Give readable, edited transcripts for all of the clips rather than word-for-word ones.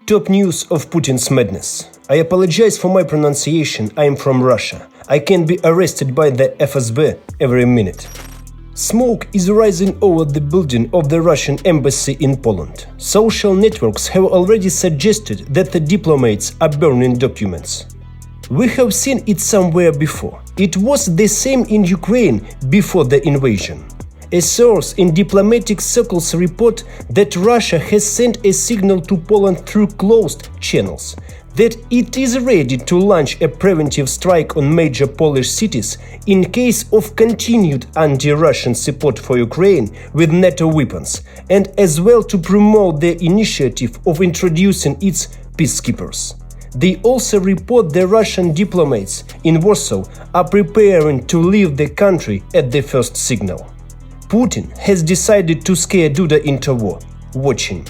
Top news of Putin's madness. I apologize for my pronunciation, I am from Russia. I can be arrested by the FSB every minute. Smoke is rising over the building of the Russian embassy in Poland. Social networks have already suggested that the diplomats are burning documents. We have seen it somewhere before. It was the same in Ukraine before the invasion. A source in diplomatic circles report that Russia has sent a signal to Poland through closed channels that it is ready to launch a preventive strike on major Polish cities in case of continued anti-Russian support for Ukraine with NATO weapons, and as well to promote the initiative of introducing its peacekeepers. They also report the Russian diplomats in Warsaw are preparing to leave the country at the first signal. Putin has decided to scare Duda into war. Watching.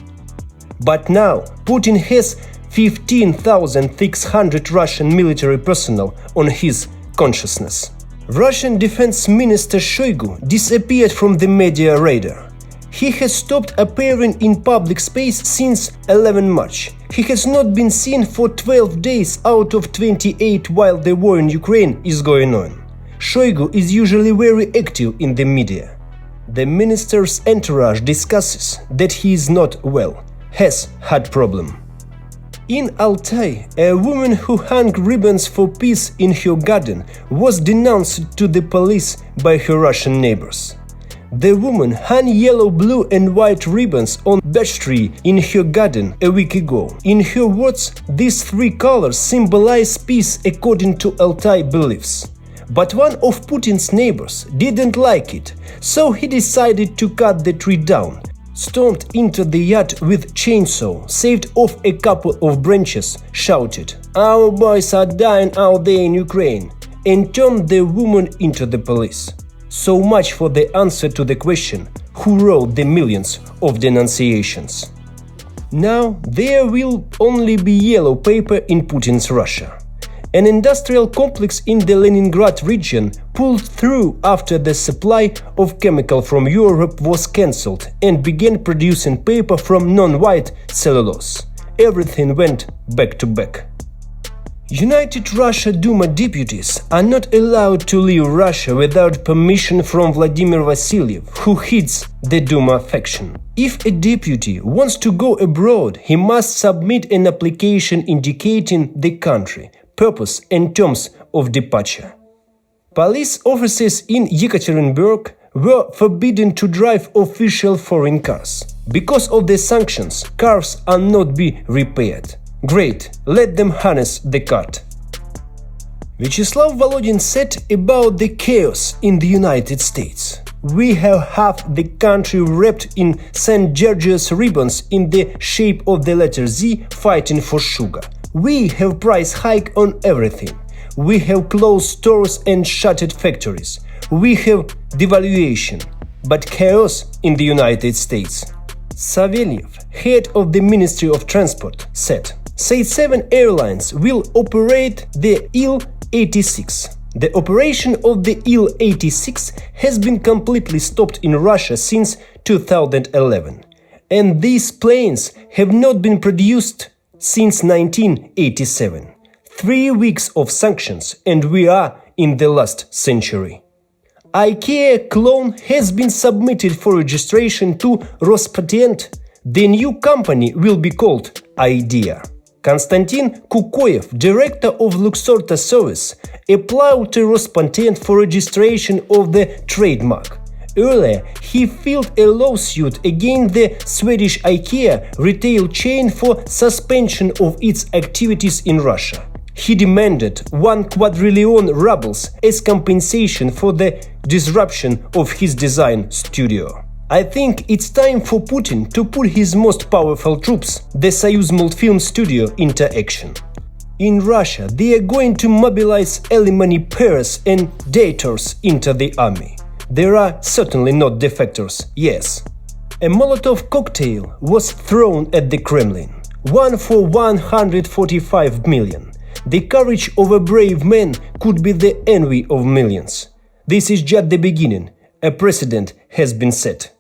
But now Putin has 15,600 Russian military personnel on his consciousness. Russian Defense Minister Shoigu disappeared from the media radar. He has stopped appearing in public space since 11 March. He has not been seen for 12 days out of 28 while the war in Ukraine is going on. Shoigu is usually very active in the media. The minister's entourage discusses that he is not well, has had problem. In Altai, a woman who hung ribbons for peace in her garden was denounced to the police by her Russian neighbors. The woman hung yellow, blue and white ribbons on birch tree in her garden a week ago. In her words, these three colors symbolize peace according to Altai beliefs. But one of Putin's neighbors didn't like it, so he decided to cut the tree down, stormed into the yard with chainsaw, saved off a couple of branches, shouted, "Our boys are dying out there in Ukraine," and turned the woman into the police. So much for the answer to the question, who wrote the millions of denunciations. Now there will only be yellow paper in Putin's Russia. An industrial complex in the Leningrad region pulled through after the supply of chemical from Europe was cancelled and began producing paper from non-white cellulose. Everything went back to back. United Russia Duma deputies are not allowed to leave Russia without permission from Vladimir Vasilyev, who heads the Duma faction. If a deputy wants to go abroad, he must submit an application indicating the country, purpose and terms of departure. Police officers in Yekaterinburg were forbidden to drive official foreign cars. Because of the sanctions, cars are not be repaired. Great, let them harness the cart. Vyacheslav Volodin said about the chaos in the United States. We have half the country wrapped in St. George's ribbons in the shape of the letter Z, fighting for sugar. We have price hike on everything. We have closed stores and shuttered factories. We have devaluation, but chaos in the United States. Savelyev, head of the Ministry of Transport, said, "7 airlines will operate the Il-86. The operation of the Il-86 has been completely stopped in Russia since 2011, and these planes have not been produced since 1987. 3 weeks of sanctions and we are in the last century." IKEA clone has been submitted for registration to Rospatent. The new company will be called IDEA. Konstantin Kukoyev, director of Luxorta service, applied to Rospatent for registration of the trademark. Earlier, he filed a lawsuit against the Swedish IKEA retail chain for suspension of its activities in Russia. He demanded 1 quadrillion rubles as compensation for the disruption of his design studio. I think it's time for Putin to put his most powerful troops, the Soyuz Multfilm studio, into action. In Russia, they are going to mobilize alimony payers and debtors into the army. There are certainly not defectors, yes. A Molotov cocktail was thrown at the Kremlin. One for 145 million. The courage of a brave man could be the envy of millions. This is just the beginning. A precedent has been set.